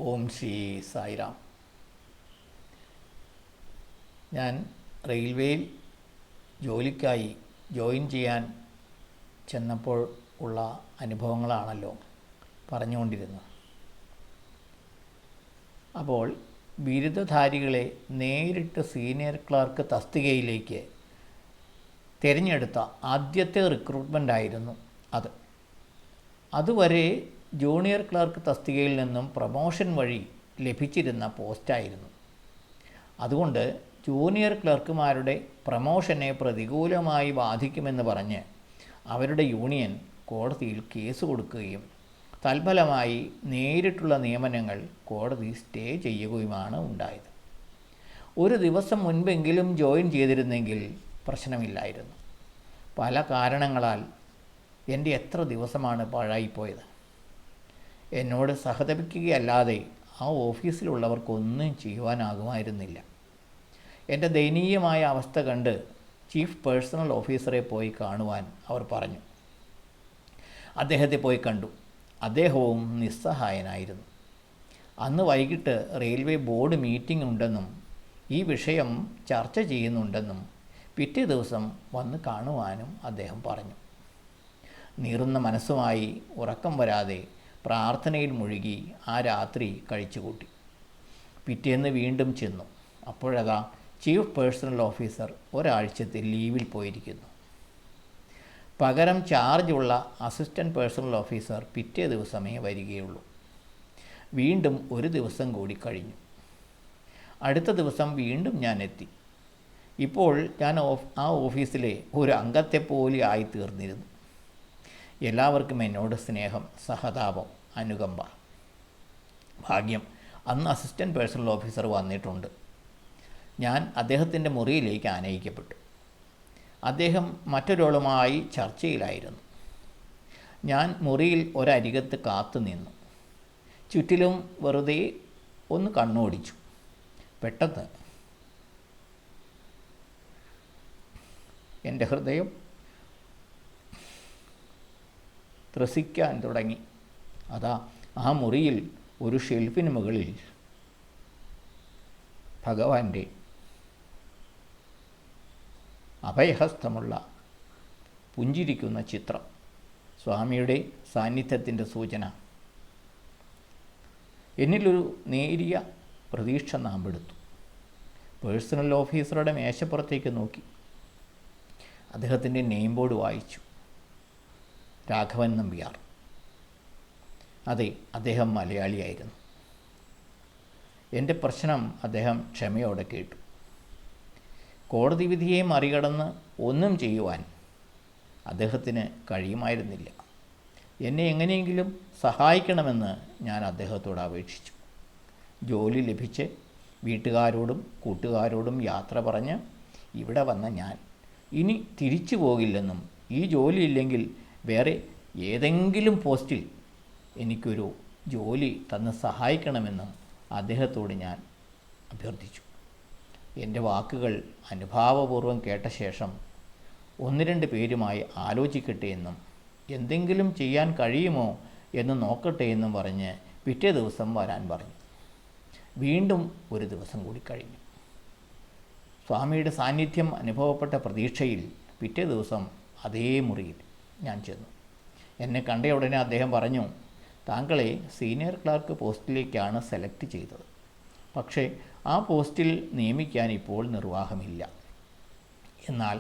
ഓം ശ്രീ സായിറാം. ഞാൻ റെയിൽവേയിൽ ജോലിക്കായി ജോയിൻ ചെയ്യാൻ ചെന്നപ്പോൾ ഉള്ള അനുഭവങ്ങളാണല്ലോ പറഞ്ഞുകൊണ്ടിരുന്നത്. അപ്പോൾ ബിരുദധാരികളെ നേരിട്ട് സീനിയർ ക്ലർക്ക് തസ്തികയിലേക്ക് തിരഞ്ഞെടുത്ത ആദ്യത്തെ റിക്രൂട്ട്മെൻ്റ് അത്. അതുവരെ ജൂനിയർ ക്ലർക്ക് തസ്തികയിൽ നിന്നും പ്രമോഷൻ വഴി ലഭിച്ചിരുന്ന പോസ്റ്റായിരുന്നു. അതുകൊണ്ട് ജൂനിയർ ക്ലർക്കുമാരുടെ പ്രമോഷനെ പ്രതികൂലമായി ബാധിക്കുമെന്ന് പറഞ്ഞ് അവരുടെ യൂണിയൻ കോടതിയിൽ കേസ് കൊടുക്കുകയും തൽഫലമായി നേരിട്ടുള്ള നിയമനങ്ങൾ കോടതി സ്റ്റേ ചെയ്യുകയുമാണ് ഉണ്ടായത്. ഒരു ദിവസം മുൻപെങ്കിലും ജോയിൻ ചെയ്തിരുന്നെങ്കിൽ പ്രശ്നമില്ലായിരുന്നു. പല കാരണങ്ങളാൽ എൻ്റെ എത്ര ദിവസമാണ് പാഴായിപ്പോയത്. എന്നോട് സഹതപിക്കുകയല്ലാതെ ആ ഓഫീസിലുള്ളവർക്കൊന്നും ചെയ്യുവാനാകുമായിരുന്നില്ല. എൻ്റെ ദയനീയമായ അവസ്ഥ കണ്ട് ചീഫ് പേഴ്സണൽ ഓഫീസറെ പോയി കാണുവാൻ അവർ പറഞ്ഞു. അദ്ദേഹത്തെ പോയി കണ്ടു. അദ്ദേഹവും നിസ്സഹായനായിരുന്നു. അന്ന് വൈകിട്ട് റെയിൽവേ ബോർഡ് മീറ്റിംഗ് ഉണ്ടെന്നും ഈ വിഷയം ചർച്ച ചെയ്യുന്നുണ്ടെന്നും പിറ്റേ ദിവസം വന്ന് കാണുവാനും അദ്ദേഹം പറഞ്ഞു. നീറുന്ന മനസ്സുമായി ഉറക്കം വരാതെ പ്രാർത്ഥനയിൽ മുഴുകി ആ രാത്രി കഴിച്ചുകൂട്ടി. പിറ്റേന്ന് വീണ്ടും ചെന്നു. അപ്പോഴതാ ചീഫ് പേഴ്സണൽ ഓഫീസർ ഒരാഴ്ചത്തെ ലീവിൽ പോയിരിക്കുന്നു. പകരം ചാർജുള്ള അസിസ്റ്റൻറ്റ് പേഴ്സണൽ ഓഫീസർ പിറ്റേ ദിവസമേ വരികയുള്ളൂ. വീണ്ടും ഒരു ദിവസം കൂടി കഴിഞ്ഞു. അടുത്ത ദിവസം വീണ്ടും ഞാൻ എത്തി. ഇപ്പോൾ ഞാൻ ആ ഓഫീസിലെ ഒരു അംഗത്തെപ്പോലെ ആയിത്തീർന്നിരുന്നു. എല്ലാവർക്കും എന്നോട് സ്നേഹം, സഹതാപം, അനുകമ്പ. ഭാഗ്യം, അന്ന് അസിസ്റ്റൻറ്റ് പേഴ്സണൽ ഓഫീസർ വന്നിട്ടുണ്ട്. ഞാൻ അദ്ദേഹത്തിൻ്റെ മുറിയിലേക്ക് ആനയിക്കപ്പെട്ടു. അദ്ദേഹം മറ്റൊരാളുമായി ചർച്ചയിലായിരുന്നു. ഞാൻ മുറിയിൽ ഒരരികത്ത് കാത്തു നിന്നു. ചുറ്റിലും വെറുതെ ഒന്ന് കണ്ണോടിച്ചു. പെട്ടെന്ന് എൻ്റെ ഹൃദയം ത്രസിക്കാൻ തുടങ്ങി. അതാ ആ മുറിയിൽ ഒരു ഷെൽഫിന് മുകളിൽ ഭഗവാന്റെ അഭയഹസ്തമുള്ള പുഞ്ചിരിക്കുന്ന ചിത്രം, സ്വാമിയുടെ സാന്നിധ്യത്തിൻ്റെ സൂചന. എന്നിലൊരു നേരിയ പ്രതീക്ഷ നാമ്പെടുത്തു. പേഴ്സണൽ ഓഫീസറുടെ മേശപ്പുറത്തേക്ക് നോക്കി. അദ്ദേഹത്തിൻ്റെ നെയിം ബോർഡ് വായിച്ചു. രാഘവൻ നമ്പ്യാർ. അതെ, അദ്ദേഹം മലയാളിയായിരുന്നു. എൻ്റെ പ്രശ്നം അദ്ദേഹം ക്ഷമയോടെ കേട്ടു. കോടതി വിധിയെ മറികടന്ന് ഒന്നും ചെയ്യുവാൻ അദ്ദേഹത്തിന് കഴിയുമായിരുന്നില്ല. എന്നെ എങ്ങനെയെങ്കിലും സഹായിക്കണമെന്ന് ഞാൻ അദ്ദേഹത്തോട് അപേക്ഷിച്ചു. ജോലി ലഭിച്ച് വീട്ടുകാരോടും കൂട്ടുകാരോടും യാത്ര പറഞ്ഞ് ഇവിടെ വന്ന ഞാൻ ഇനി തിരിച്ചു പോകില്ലെന്നും ഈ ജോലിയില്ലെങ്കിൽ വേറെ ഏതെങ്കിലും പോസ്റ്റിൽ എനിക്കൊരു ജോലി തന്ന് സഹായിക്കണമെന്നും അദ്ദേഹത്തോട് ഞാൻ അഭ്യർത്ഥിച്ചു. എൻ്റെ വാക്കുകൾ അനുഭാവപൂർവ്വം കേട്ട ശേഷം ഒന്ന് രണ്ട് പേരുമായി ആലോചിക്കട്ടെ എന്നും എന്തെങ്കിലും ചെയ്യാൻ കഴിയുമോ എന്ന് നോക്കട്ടെ എന്നും പറഞ്ഞ് പിറ്റേ ദിവസം വരാൻ പറഞ്ഞു. വീണ്ടും ഒരു ദിവസം കൂടി കഴിഞ്ഞു. സ്വാമിയുടെ സാന്നിധ്യം അനുഭവപ്പെട്ട പ്രതീക്ഷയിൽ പിറ്റേ ദിവസം അതേ മുറിയിൽ ഞാൻ ചെന്നു. എന്നെ കണ്ട ഉടനെ അദ്ദേഹം പറഞ്ഞു, താങ്കളെ സീനിയർ ക്ലർക്ക് പോസ്റ്റിലേക്കാണ് സെലക്ട് ചെയ്തത്. പക്ഷേ ആ പോസ്റ്റിൽ നിയമിക്കാൻ ഇപ്പോൾ നിർവാഹമില്ല. എന്നാൽ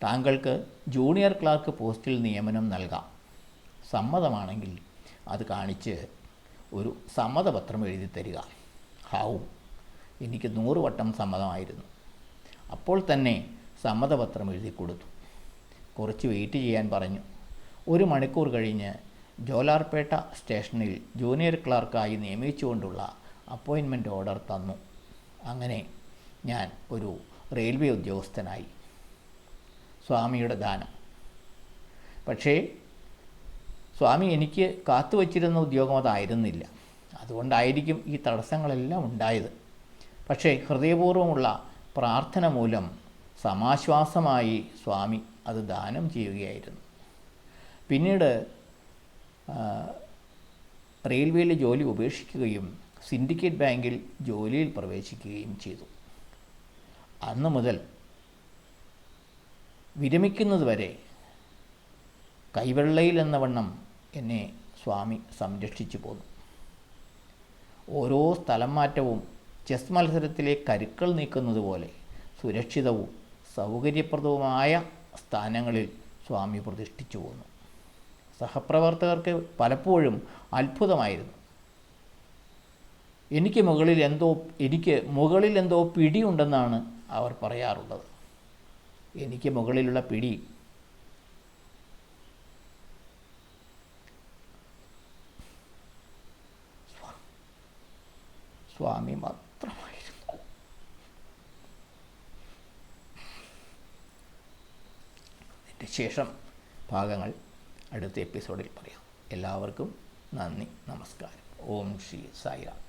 താങ്കൾക്ക് ജൂനിയർ ക്ലർക്ക് പോസ്റ്റിൽ നിയമനം നൽകാം. സമ്മതമാണെങ്കിൽ അത് കാണിച്ച് ഒരു സമ്മതപത്രം എഴുതി തരിക. ഹാവൂ, എനിക്ക് 100 വട്ടം സമ്മതമായിരുന്നു. അപ്പോൾ തന്നെ സമ്മതപത്രം എഴുതി കൊടുത്തു. കുറച്ച് വെയിറ്റ് ചെയ്യാൻ പറഞ്ഞു. 1 മണിക്കൂർ കഴിഞ്ഞ് ജോലാർപേട്ട സ്റ്റേഷനിൽ ജൂനിയർ ക്ലർക്കായി നിയമിച്ചുകൊണ്ടുള്ള അപ്പോയിൻമെൻറ്റ് ഓർഡർ തന്നു. അങ്ങനെ ഞാൻ ഒരു റെയിൽവേ ഉദ്യോഗസ്ഥനായി. സ്വാമിയുടെ ദാനം. പക്ഷേ സ്വാമി എനിക്ക് കാത്തുവച്ചിരുന്ന ഉദ്യോഗം അതായിരുന്നില്ല. അതുകൊണ്ടായിരിക്കും ഈ തടസ്സങ്ങളെല്ലാം ഉണ്ടായത്. പക്ഷേ ഹൃദയപൂർവ്വമുള്ള പ്രാർത്ഥന മൂലം സമാശ്വാസമായി സ്വാമി അത് ദാനം ചെയ്യുകയായിരുന്നു. പിന്നീട് റെയിൽവേയിലെ ജോലി ഉപേക്ഷിക്കുകയും സിൻഡിക്കേറ്റ് ബാങ്കിൽ ജോലിയിൽ പ്രവേശിക്കുകയും ചെയ്തു. അന്നു മുതൽ വിരമിക്കുന്നതുവരെ കൈവെള്ളയിൽ എന്ന വണ്ണം എന്നെ സ്വാമി സംരക്ഷിച്ചു പോന്നു. ഓരോ സ്ഥലം മാറ്റവും ചെസ് മത്സരത്തിലെ കരുക്കൾ നീക്കുന്നത് പോലെ സുരക്ഷിതവും സൗകര്യപ്രദവുമായ സ്ഥാനങ്ങളിൽ സ്വാമി പ്രതിഷ്ഠിച്ചു പോന്നു. സഹപ്രവർത്തകർക്ക് പലപ്പോഴും അത്ഭുതമായിരുന്നു. എനിക്ക് മുകളിൽ എന്തോ പിടിയുണ്ടെന്നാണ് അവർ പറയാറുള്ളത്. എനിക്ക് മുകളിലുള്ള പിടി സ്വാമി മാത്രമായിരുന്നു. ഇതിൻ്റെ ശേഷം ഭാഗങ്ങൾ അടുത്ത എപ്പിസോഡിൽ പറയാം. എല്ലാവർക്കും നന്ദി, നമസ്കാരം. ഓം ശ്രീ സായിറാം.